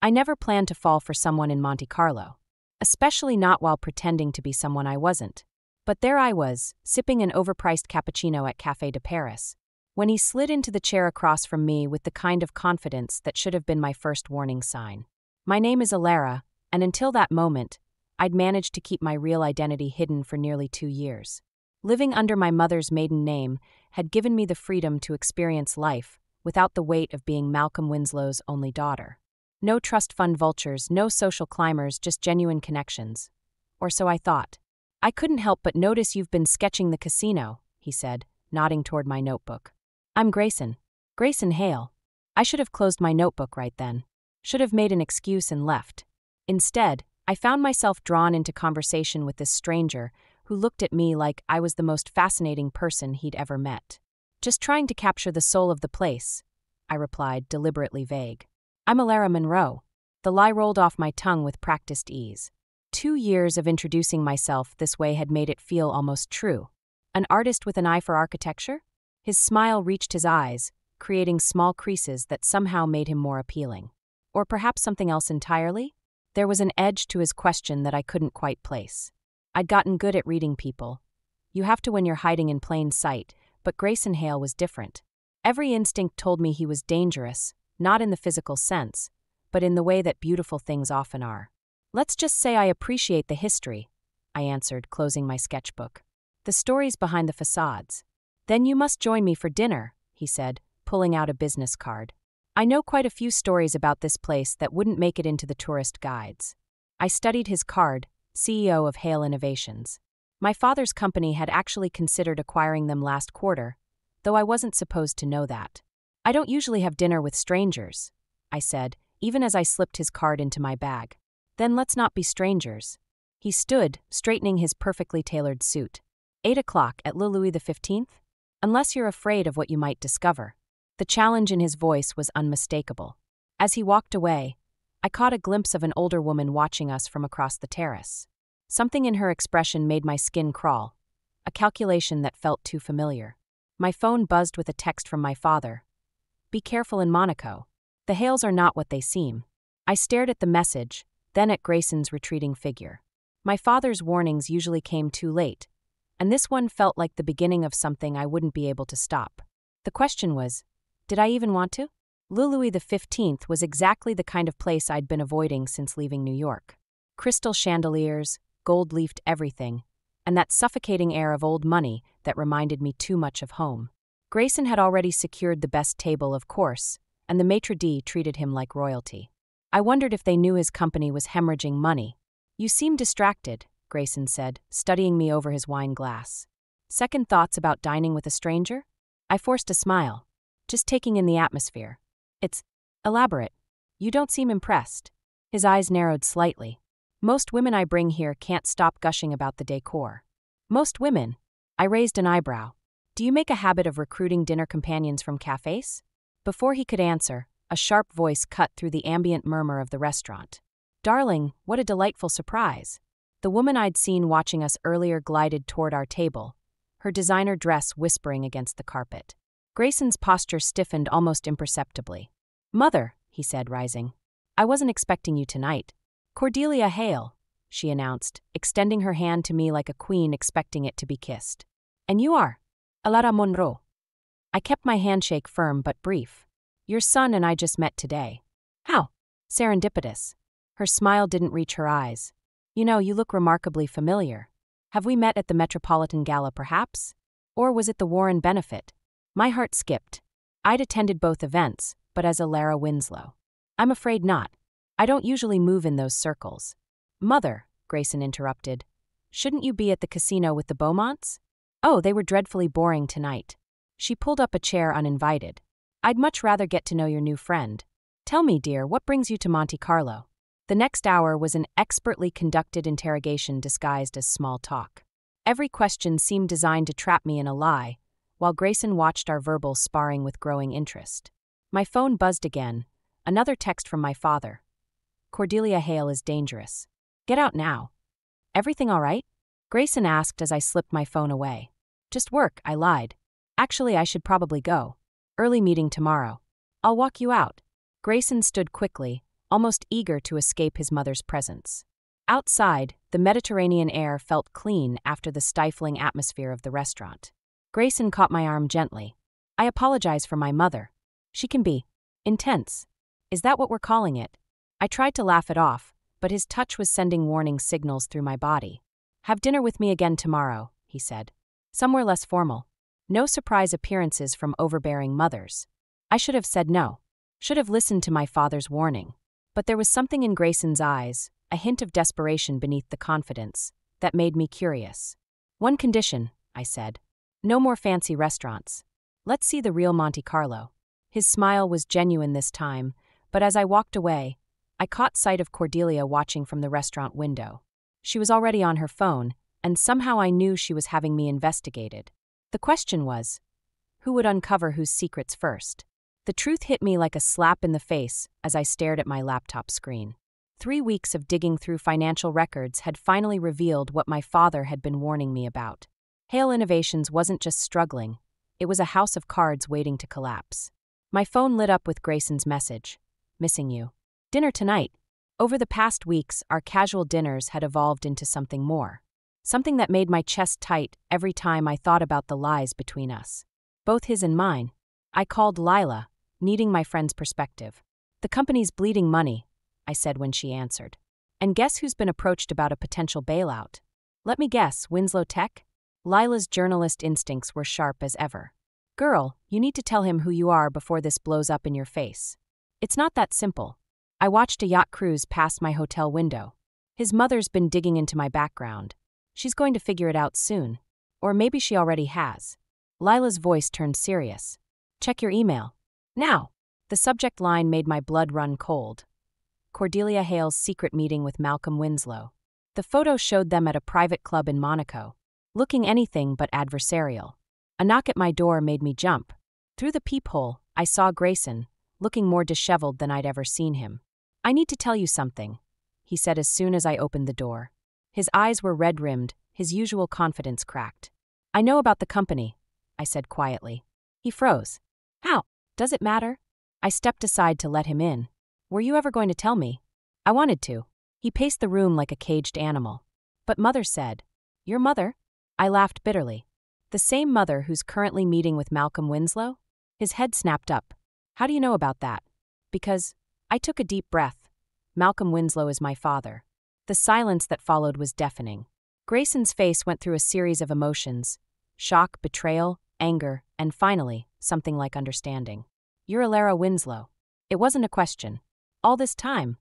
I never planned to fall for someone in Monte Carlo, especially not while pretending to be someone I wasn't. But there I was, sipping an overpriced cappuccino at Café de Paris, when he slid into the chair across from me with the kind of confidence that should have been my first warning sign. My name is Alara, and until that moment, I'd managed to keep my real identity hidden for nearly 2 years. Living under my mother's maiden name had given me the freedom to experience life without the weight of being Malcolm Winslow's only daughter. No trust fund vultures, no social climbers, just genuine connections. Or so I thought. I couldn't help but notice you've been sketching the casino, he said, nodding toward my notebook. I'm Grayson. Grayson Hale. I should have closed my notebook right then. Should have made an excuse and left. Instead, I found myself drawn into conversation with this stranger who looked at me like I was the most fascinating person he'd ever met. Just trying to capture the soul of the place, I replied, deliberately vague. I'm Alara Monroe. The lie rolled off my tongue with practiced ease. 2 years of introducing myself this way had made it feel almost true. An artist with an eye for architecture? His smile reached his eyes, creating small creases that somehow made him more appealing. Or perhaps something else entirely? There was an edge to his question that I couldn't quite place. I'd gotten good at reading people. You have to when you're hiding in plain sight, but Grayson Hale was different. Every instinct told me he was dangerous, not in the physical sense, but in the way that beautiful things often are. Let's just say I appreciate the history, I answered, closing my sketchbook. The stories behind the facades. Then you must join me for dinner, he said, pulling out a business card. I know quite a few stories about this place that wouldn't make it into the tourist guides. I studied his card, CEO of Hale Innovations. My father's company had actually considered acquiring them last quarter, though I wasn't supposed to know that. I don't usually have dinner with strangers, I said, even as I slipped his card into my bag. Then let's not be strangers. He stood, straightening his perfectly tailored suit. 8 o'clock at Le Louis XV? Unless you're afraid of what you might discover. The challenge in his voice was unmistakable. As he walked away, I caught a glimpse of an older woman watching us from across the terrace. Something in her expression made my skin crawl, a calculation that felt too familiar. My phone buzzed with a text from my father. Be careful in Monaco. The Hales are not what they seem. I stared at the message, then at Grayson's retreating figure. My father's warnings usually came too late, and this one felt like the beginning of something I wouldn't be able to stop. The question was, did I even want to? Le Louis XV was exactly the kind of place I'd been avoiding since leaving New York. Crystal chandeliers, gold-leafed everything, and that suffocating air of old money that reminded me too much of home. Grayson had already secured the best table, of course, and the maitre d' treated him like royalty. I wondered if they knew his company was hemorrhaging money. You seem distracted, Grayson said, studying me over his wine glass. Second thoughts about dining with a stranger? I forced a smile, just taking in the atmosphere. It's elaborate. You don't seem impressed. His eyes narrowed slightly. Most women I bring here can't stop gushing about the decor. Most women? I raised an eyebrow. Do you make a habit of recruiting dinner companions from cafes? Before he could answer, a sharp voice cut through the ambient murmur of the restaurant. Darling, what a delightful surprise. The woman I'd seen watching us earlier glided toward our table, her designer dress whispering against the carpet. Grayson's posture stiffened almost imperceptibly. Mother, he said, rising. I wasn't expecting you tonight. Cordelia Hale, she announced, extending her hand to me like a queen expecting it to be kissed. And you are? Alara Monroe. I kept my handshake firm but brief. Your son and I just met today. How? Serendipitous. Her smile didn't reach her eyes. You know, you look remarkably familiar. Have we met at the Metropolitan Gala perhaps? Or was it the Warren benefit? My heart skipped. I'd attended both events, but as Alara Winslow. I'm afraid not. I don't usually move in those circles. Mother, Grayson interrupted. Shouldn't you be at the casino with the Beaumonts? Oh, they were dreadfully boring tonight. She pulled up a chair uninvited. I'd much rather get to know your new friend. Tell me, dear, what brings you to Monte Carlo? The next hour was an expertly conducted interrogation disguised as small talk. Every question seemed designed to trap me in a lie, while Grayson watched our verbal sparring with growing interest. My phone buzzed again, another text from my father. Cordelia Hale is dangerous. Get out now. Everything all right? Grayson asked as I slipped my phone away. Just work, I lied. Actually, I should probably go. Early meeting tomorrow. I'll walk you out. Grayson stood quickly, almost eager to escape his mother's presence. Outside, the Mediterranean air felt clean after the stifling atmosphere of the restaurant. Grayson caught my arm gently. I apologize for my mother. She can be intense. Is that what we're calling it? I tried to laugh it off, but his touch was sending warning signals through my body. Have dinner with me again tomorrow, he said. Somewhere less formal. No surprise appearances from overbearing mothers. I should have said no. Should have listened to my father's warning. But there was something in Grayson's eyes, a hint of desperation beneath the confidence, that made me curious. One condition, I said. No more fancy restaurants. Let's see the real Monte Carlo. His smile was genuine this time, but as I walked away, I caught sight of Cordelia watching from the restaurant window. She was already on her phone, and somehow I knew she was having me investigated. The question was, who would uncover whose secrets first? The truth hit me like a slap in the face as I stared at my laptop screen. 3 weeks of digging through financial records had finally revealed what my father had been warning me about. Hale Innovations wasn't just struggling, it was a house of cards waiting to collapse. My phone lit up with Grayson's message. Missing you. Dinner tonight. Over the past weeks, our casual dinners had evolved into something more. Something that made my chest tight every time I thought about the lies between us. Both his and mine. I called Lila, needing my friend's perspective. The company's bleeding money, I said when she answered. And guess who's been approached about a potential bailout? Let me guess, Winslow Tech? Lila's journalist instincts were sharp as ever. Girl, you need to tell him who you are before this blows up in your face. It's not that simple. I watched a yacht cruise past my hotel window. His mother's been digging into my background. She's going to figure it out soon. Or maybe she already has. Lila's voice turned serious. Check your email. Now. The subject line made my blood run cold. Cordelia Hale's secret meeting with Malcolm Winslow. The photo showed them at a private club in Monaco, looking anything but adversarial. A knock at my door made me jump. Through the peephole, I saw Grayson, looking more disheveled than I'd ever seen him. I need to tell you something, he said as soon as I opened the door. His eyes were red-rimmed, his usual confidence cracked. I know about the company, I said quietly. He froze. How? Does it matter? I stepped aside to let him in. Were you ever going to tell me? I wanted to. He paced the room like a caged animal. But Mother said. Your mother? I laughed bitterly. The same mother who's currently meeting with Malcolm Winslow? His head snapped up. How do you know about that? Because I took a deep breath. Malcolm Winslow is my father. The silence that followed was deafening. Grayson's face went through a series of emotions. Shock, betrayal, anger, and finally, something like understanding. You're Alara Winslow. It wasn't a question. All this time?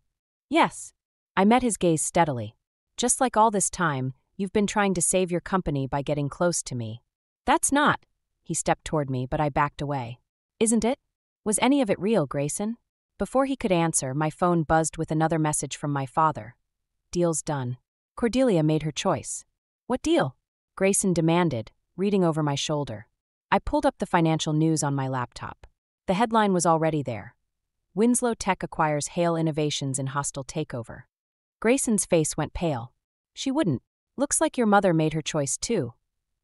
Yes. I met his gaze steadily. Just like all this time, you've been trying to save your company by getting close to me. That's not. He stepped toward me, but I backed away. Isn't it? Was any of it real, Grayson? Before he could answer, my phone buzzed with another message from my father. Deal's done. Cordelia made her choice. What deal? Grayson demanded, reading over my shoulder. I pulled up the financial news on my laptop. The headline was already there. Winslow Tech acquires Hale Innovations in hostile takeover. Grayson's face went pale. She wouldn't. Looks like your mother made her choice too,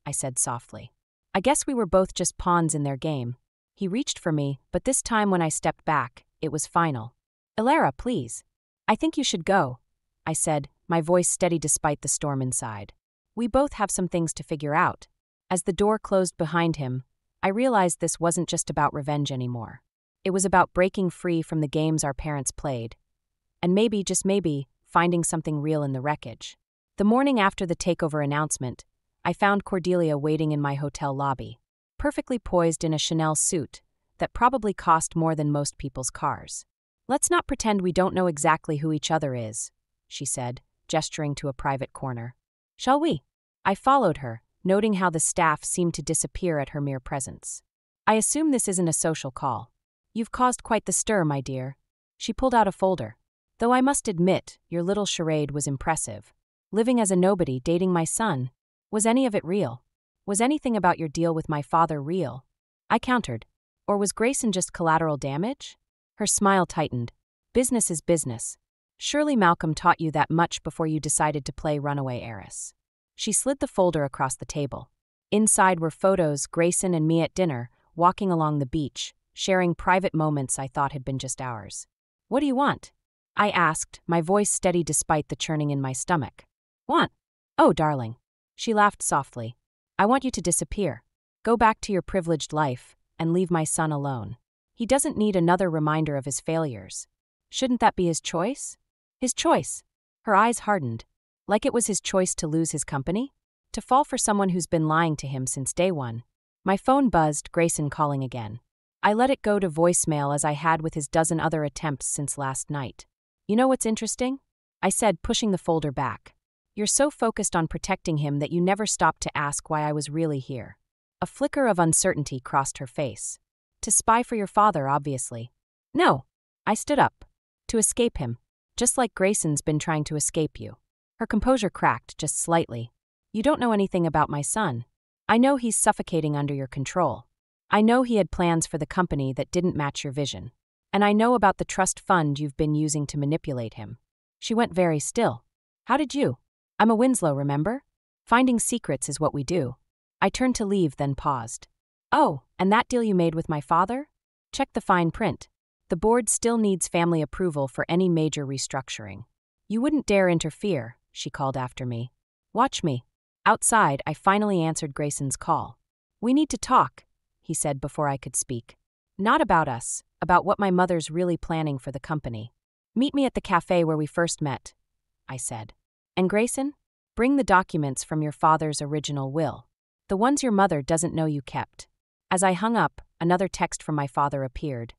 I said softly. I guess we were both just pawns in their game. He reached for me, but this time when I stepped back, it was final. Alara, please. I think you should go, I said, my voice steady despite the storm inside. We both have some things to figure out. As the door closed behind him, I realized this wasn't just about revenge anymore. It was about breaking free from the games our parents played. And maybe, just maybe, finding something real in the wreckage. The morning after the takeover announcement, I found Cordelia waiting in my hotel lobby, perfectly poised in a Chanel suit that probably cost more than most people's cars. Let's not pretend we don't know exactly who each other is, she said, gesturing to a private corner. Shall we? I followed her, noting how the staff seemed to disappear at her mere presence. I assume this isn't a social call. You've caused quite the stir, my dear. She pulled out a folder. Though I must admit, your little charade was impressive. Living as a nobody, dating my son. Was any of it real? Was anything about your deal with my father real? I countered. Or was Grayson just collateral damage? Her smile tightened. Business is business. Surely Malcolm taught you that much before you decided to play runaway heiress. She slid the folder across the table. Inside were photos, Grayson and me at dinner, walking along the beach, sharing private moments I thought had been just ours. What do you want? I asked, my voice steady despite the churning in my stomach. Want? Oh, darling. She laughed softly. I want you to disappear. Go back to your privileged life and leave my son alone. He doesn't need another reminder of his failures. Shouldn't that be his choice? His choice. Her eyes hardened. Like it was his choice to lose his company? To fall for someone who's been lying to him since day one. My phone buzzed, Grayson calling again. I let it go to voicemail as I had with his dozen other attempts since last night. You know what's interesting? I said, pushing the folder back. You're so focused on protecting him that you never stopped to ask why I was really here. A flicker of uncertainty crossed her face. To spy for your father, obviously. No. I stood up. To escape him. Just like Grayson's been trying to escape you. Her composure cracked just slightly. You don't know anything about my son. I know he's suffocating under your control. I know he had plans for the company that didn't match your vision. And I know about the trust fund you've been using to manipulate him. She went very still. How did you? I'm a Winslow, remember? Finding secrets is what we do. I turned to leave, then paused. Oh, and that deal you made with my father? Check the fine print. The board still needs family approval for any major restructuring. You wouldn't dare interfere, she called after me. Watch me. Outside, I finally answered Grayson's call. We need to talk, he said before I could speak. Not about us, about what my mother's really planning for the company. Meet me at the cafe where we first met, I said. And Grayson, bring the documents from your father's original will. The ones your mother doesn't know you kept. As I hung up, another text from my father appeared.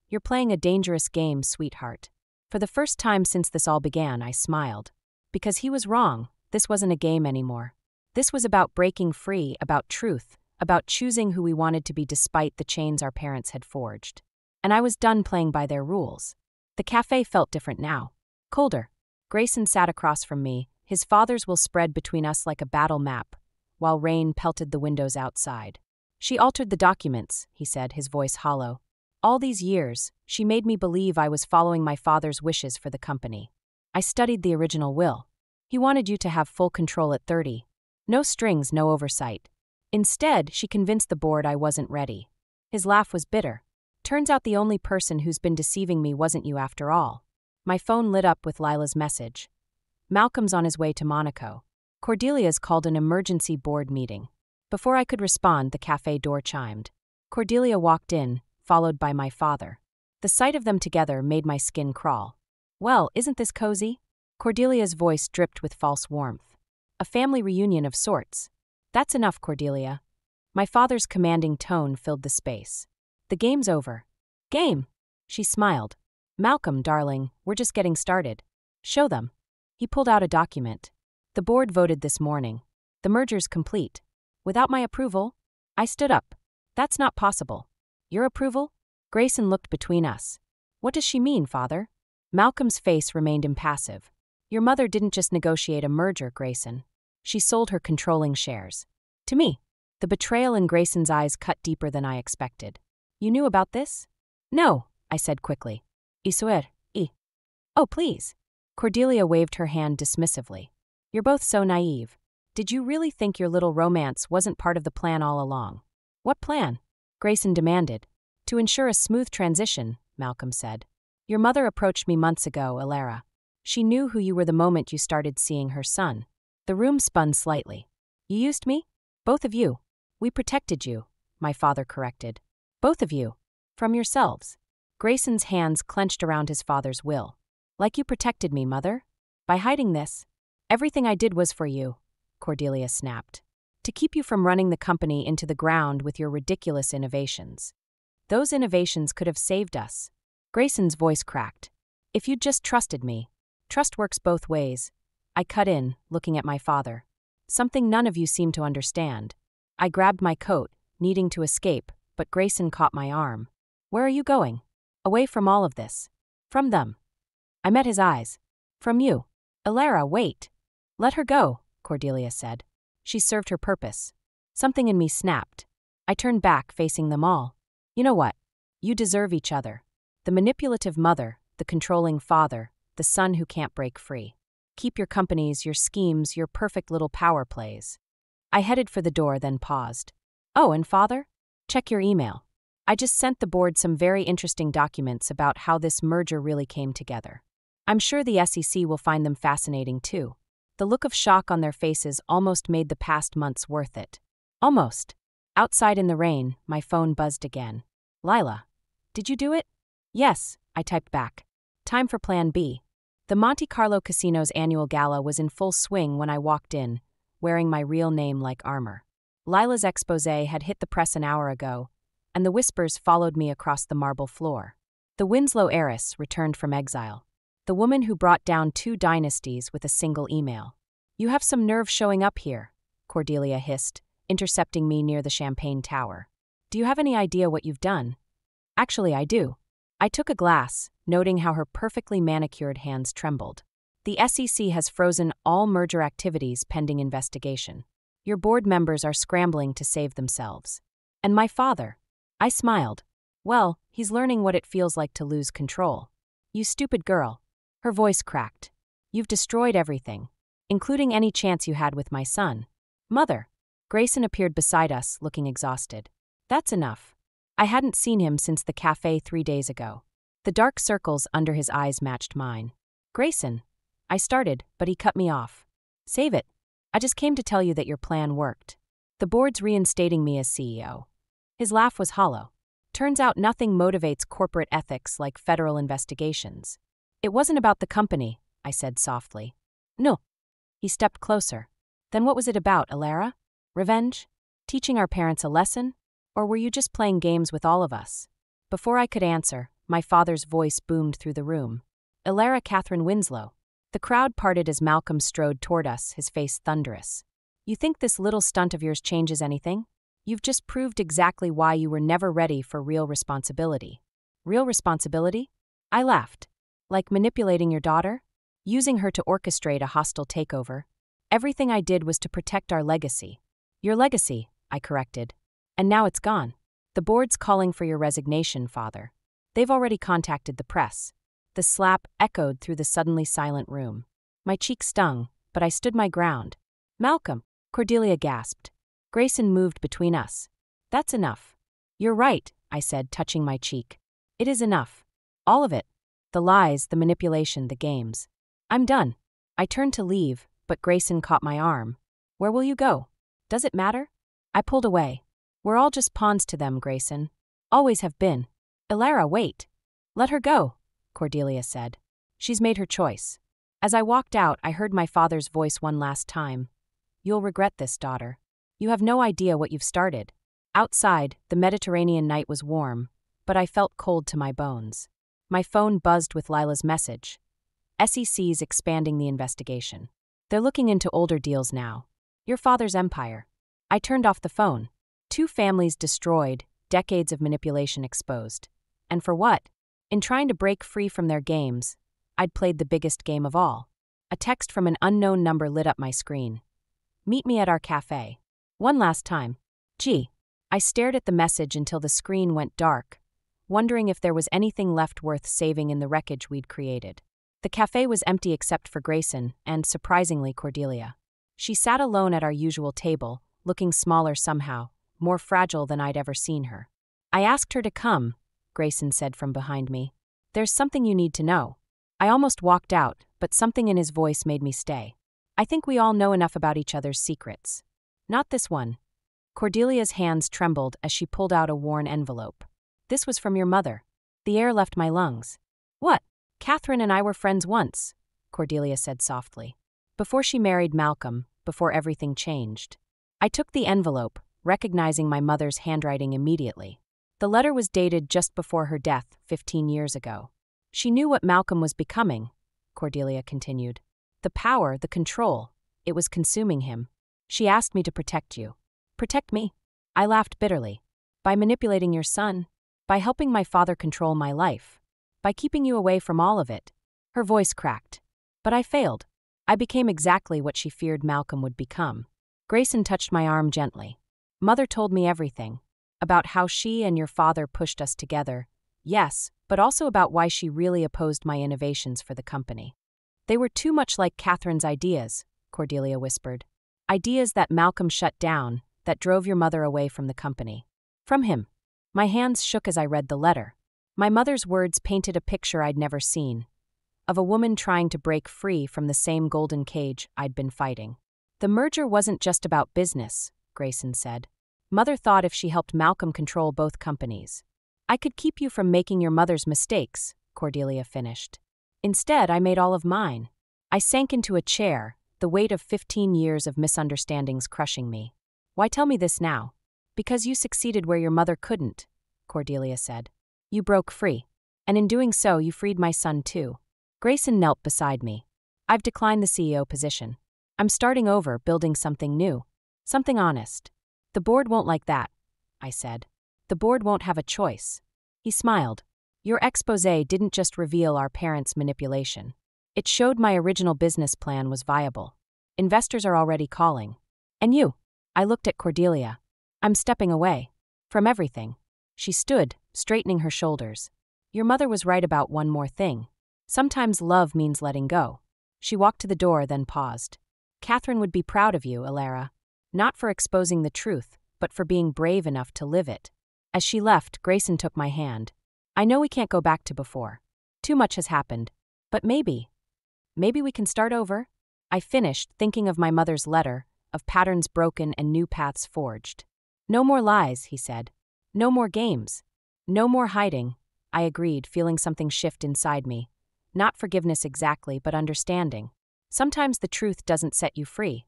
You're playing a dangerous game, sweetheart. For the first time since this all began, I smiled. Because he was wrong, this wasn't a game anymore. This was about breaking free, about truth, about choosing who we wanted to be despite the chains our parents had forged. And I was done playing by their rules. The cafe felt different now. Colder. Grayson sat across from me, his father's will spread between us like a battle map, while rain pelted the windows outside. She altered the documents, he said, his voice hollow. All these years, she made me believe I was following my father's wishes for the company. I studied the original will. He wanted you to have full control at 30. No strings, no oversight. Instead, she convinced the board I wasn't ready. His laugh was bitter. Turns out the only person who's been deceiving me wasn't you after all. My phone lit up with Lila's message. Malcolm's on his way to Monaco. Cordelia's called an emergency board meeting. Before I could respond, the cafe door chimed. Cordelia walked in, followed by my father. The sight of them together made my skin crawl. Well, isn't this cozy? Cordelia's voice dripped with false warmth. A family reunion of sorts. That's enough, Cordelia. My father's commanding tone filled the space. The game's over. Game? She smiled. Malcolm, darling, we're just getting started. Show them. He pulled out a document. The board voted this morning. The merger's complete. Without my approval? I stood up. That's not possible. Your approval? Grayson looked between us. What does she mean, father? Malcolm's face remained impassive. Your mother didn't just negotiate a merger, Grayson. She sold her controlling shares. To me. The betrayal in Grayson's eyes cut deeper than I expected. You knew about this? No, I said quickly. Isuer, I. Oh, please. Cordelia waved her hand dismissively. You're both so naive. Did you really think your little romance wasn't part of the plan all along? What plan? Grayson demanded. To ensure a smooth transition, Malcolm said. Your mother approached me months ago, Alara. She knew who you were the moment you started seeing her son. The room spun slightly. You used me? Both of you. We protected you, my father corrected. Both of you. From yourselves. Grayson's hands clenched around his father's will. Like you protected me, mother? By hiding this? Everything I did was for you, Cordelia snapped. To keep you from running the company into the ground with your ridiculous innovations. Those innovations could have saved us. Grayson's voice cracked. If you'd just trusted me. Trust works both ways. I cut in, looking at my father. Something none of you seem to understand. I grabbed my coat, needing to escape, but Grayson caught my arm. Where are you going? Away from all of this. From them. I met his eyes. From you. Alara, wait. Let her go, Cordelia said. She served her purpose. Something in me snapped. I turned back, facing them all. You know what? You deserve each other. The manipulative mother, the controlling father, the son who can't break free. Keep your companies, your schemes, your perfect little power plays. I headed for the door, then paused. Oh, and father? Check your email. I just sent the board some very interesting documents about how this merger really came together. I'm sure the SEC will find them fascinating too. The look of shock on their faces almost made the past months worth it. Almost. Outside in the rain, my phone buzzed again. Lila, did you do it? Yes, I typed back. Time for Plan B. The Monte Carlo Casino's annual gala was in full swing when I walked in, wearing my real name like armor. Lila's exposé had hit the press an hour ago, and the whispers followed me across the marble floor. The Winslow heiress returned from exile. The woman who brought down 2 dynasties with a single email. You have some nerve showing up here, Cordelia hissed, intercepting me near the champagne tower. Do you have any idea what you've done? Actually, I do. I took a glass, noting how her perfectly manicured hands trembled. The SEC has frozen all merger activities pending investigation. Your board members are scrambling to save themselves. And my father. I smiled. Well, he's learning what it feels like to lose control. You stupid girl. Her voice cracked. You've destroyed everything, including any chance you had with my son. Mother. Grayson appeared beside us, looking exhausted. That's enough. I hadn't seen him since the cafe 3 days ago. The dark circles under his eyes matched mine. Grayson. I started, but he cut me off. Save it. I just came to tell you that your plan worked. The board's reinstating me as CEO. His laugh was hollow. Turns out nothing motivates corporate ethics like federal investigations. It wasn't about the company, I said softly. No. He stepped closer. Then what was it about, Alara? Revenge? Teaching our parents a lesson? Or were you just playing games with all of us? Before I could answer, my father's voice boomed through the room. Alara Catherine Winslow. The crowd parted as Malcolm strode toward us, his face thunderous. You think this little stunt of yours changes anything? You've just proved exactly why you were never ready for real responsibility. Real responsibility? I laughed. Like manipulating your daughter? Using her to orchestrate a hostile takeover? Everything I did was to protect our legacy. Your legacy, I corrected. And now it's gone. The board's calling for your resignation, Father. They've already contacted the press. The slap echoed through the suddenly silent room. My cheek stung, but I stood my ground. Malcolm, Cordelia gasped. Grayson moved between us. That's enough. You're right, I said, touching my cheek. It is enough. All of it. The lies, the manipulation, the games. I'm done. I turned to leave, but Grayson caught my arm. Where will you go? Does it matter? I pulled away. We're all just pawns to them, Grayson. Always have been. Alara, wait. Let her go, Cordelia said. She's made her choice. As I walked out, I heard my father's voice one last time. You'll regret this, daughter. You have no idea what you've started. Outside, the Mediterranean night was warm, but I felt cold to my bones. My phone buzzed with Lila's message. SEC's expanding the investigation. They're looking into older deals now. Your father's empire. I turned off the phone. 2 families destroyed, decades of manipulation exposed. And for what? In trying to break free from their games, I'd played the biggest game of all. A text from an unknown number lit up my screen. Meet me at our cafe. One last time. Gee. I stared at the message until the screen went dark, wondering if there was anything left worth saving in the wreckage we'd created. The cafe was empty except for Grayson and, surprisingly, Cordelia. She sat alone at our usual table, looking smaller somehow, more fragile than I'd ever seen her. I asked her to come, Grayson said from behind me. There's something you need to know. I almost walked out, but something in his voice made me stay. I think we all know enough about each other's secrets. Not this one. Cordelia's hands trembled as she pulled out a worn envelope. This was from your mother. The air left my lungs. What? Catherine and I were friends once, Cordelia said softly. Before she married Malcolm, before everything changed. I took the envelope, recognizing my mother's handwriting immediately. The letter was dated just before her death, 15 years ago. She knew what Malcolm was becoming, Cordelia continued. The power, the control, it was consuming him. She asked me to protect you. Protect me? I laughed bitterly. By manipulating your son? By helping my father control my life? By keeping you away from all of it? Her voice cracked. But I failed. I became exactly what she feared Malcolm would become. Grayson touched my arm gently. Mother told me everything. About how she and your father pushed us together. Yes, but also about why she really opposed my innovations for the company. They were too much like Catherine's ideas, Cordelia whispered. Ideas that Malcolm shut down, that drove your mother away from the company. From him. My hands shook as I read the letter. My mother's words painted a picture I'd never seen. of a woman trying to break free from the same golden cage I'd been fighting. The merger wasn't just about business, Grayson said. Mother thought if she helped Malcolm control both companies. I could keep you from making your mother's mistakes, Cordelia finished. Instead, I made all of mine. I sank into a chair, the weight of 15 years of misunderstandings crushing me. Why tell me this now? Because you succeeded where your mother couldn't, Cordelia said. You broke free. And in doing so, you freed my son too. Grayson knelt beside me. I've declined the CEO position. I'm starting over, building something new. Something honest. The board won't like that, I said. The board won't have a choice. He smiled. Your exposé didn't just reveal our parents' manipulation. It showed my original business plan was viable. Investors are already calling. And you? I looked at Cordelia. I'm stepping away. From everything. She stood, straightening her shoulders. Your mother was right about one more thing. Sometimes love means letting go. She walked to the door, then paused. Catherine would be proud of you, Alara. Not for exposing the truth, but for being brave enough to live it. As she left, Grayson took my hand. I know we can't go back to before. Too much has happened. But maybe we can start over? I finished, thinking of my mother's letter, of patterns broken and new paths forged. No more lies, he said. No more games. No more hiding. I agreed, feeling something shift inside me. Not forgiveness exactly, but understanding. Sometimes the truth doesn't set you free.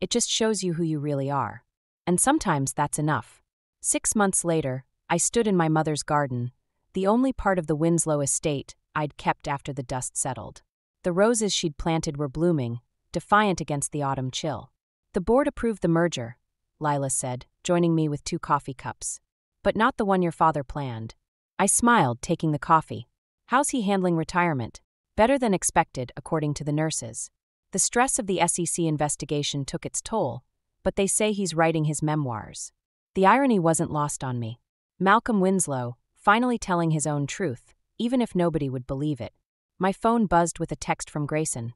It just shows you who you really are. And sometimes that's enough. 6 months later, I stood in my mother's garden, the only part of the Winslow estate I'd kept after the dust settled. The roses she'd planted were blooming, defiant against the autumn chill. The board approved the merger, Lila said, joining me with 2 coffee cups. But not the one your father planned. I smiled, taking the coffee. How's he handling retirement? Better than expected, according to the nurses. The stress of the SEC investigation took its toll, but they say he's writing his memoirs. The irony wasn't lost on me. Malcolm Winslow, finally telling his own truth, even if nobody would believe it. My phone buzzed with a text from Grayson.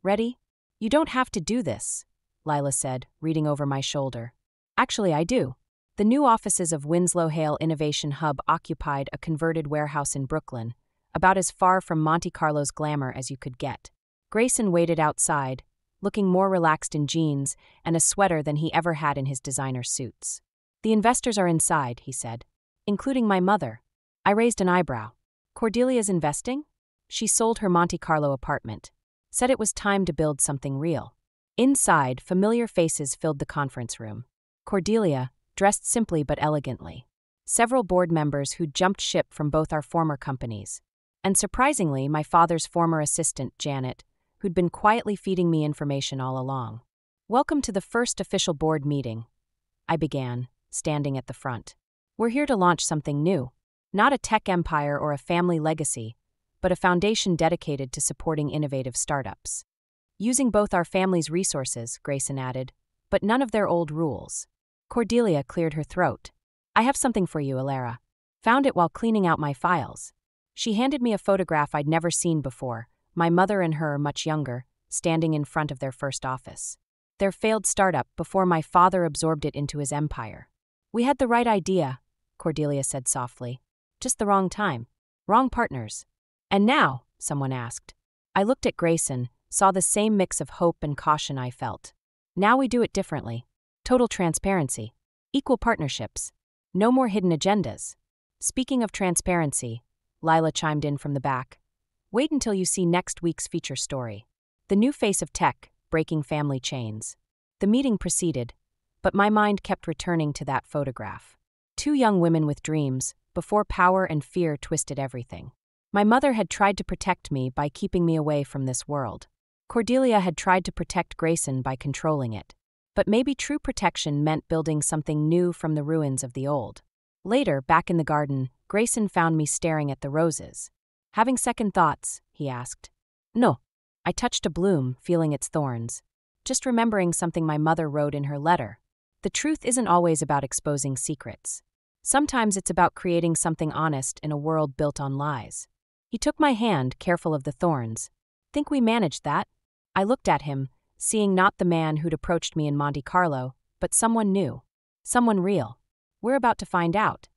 Ready? You don't have to do this, Lila said, reading over my shoulder. Actually, I do. The new offices of Winslow Hale Innovation Hub occupied a converted warehouse in Brooklyn, about as far from Monte Carlo's glamour as you could get. Grayson waited outside, looking more relaxed in jeans and a sweater than he ever had in his designer suits. The investors are inside, he said, including my mother. I raised an eyebrow. Cordelia's investing? She sold her Monte Carlo apartment. Said it was time to build something real. Inside, familiar faces filled the conference room. Cordelia, dressed simply but elegantly. Several board members who'd jumped ship from both our former companies. And surprisingly, my father's former assistant, Janet, who'd been quietly feeding me information all along. Welcome to the first official board meeting, I began, standing at the front. We're here to launch something new. Not a tech empire or a family legacy, but a foundation dedicated to supporting innovative startups. Using both our family's resources, Grayson added, but none of their old rules. Cordelia cleared her throat. I have something for you, Alara. Found it while cleaning out my files. She handed me a photograph I'd never seen before, my mother and her, much younger, standing in front of their first office. Their failed startup before my father absorbed it into his empire. We had the right idea, Cordelia said softly. Just the wrong time. Wrong partners. And now, someone asked. I looked at Grayson, saw the same mix of hope and caution I felt. Now we do it differently. Total transparency. Equal partnerships. No more hidden agendas. Speaking of transparency, Lila chimed in from the back. Wait until you see next week's feature story. The new face of tech, breaking family chains. The meeting proceeded, but my mind kept returning to that photograph. 2 young women with dreams, before power and fear twisted everything. My mother had tried to protect me by keeping me away from this world. Cordelia had tried to protect Grayson by controlling it. But maybe true protection meant building something new from the ruins of the old. Later, back in the garden, Grayson found me staring at the roses. Having second thoughts, he asked. No. I touched a bloom, feeling its thorns. Just remembering something my mother wrote in her letter. The truth isn't always about exposing secrets. Sometimes it's about creating something honest in a world built on lies. He took my hand, careful of the thorns. Think we managed that? I looked at him, seeing not the man who'd approached me in Monte Carlo, but someone new. Someone real. We're about to find out.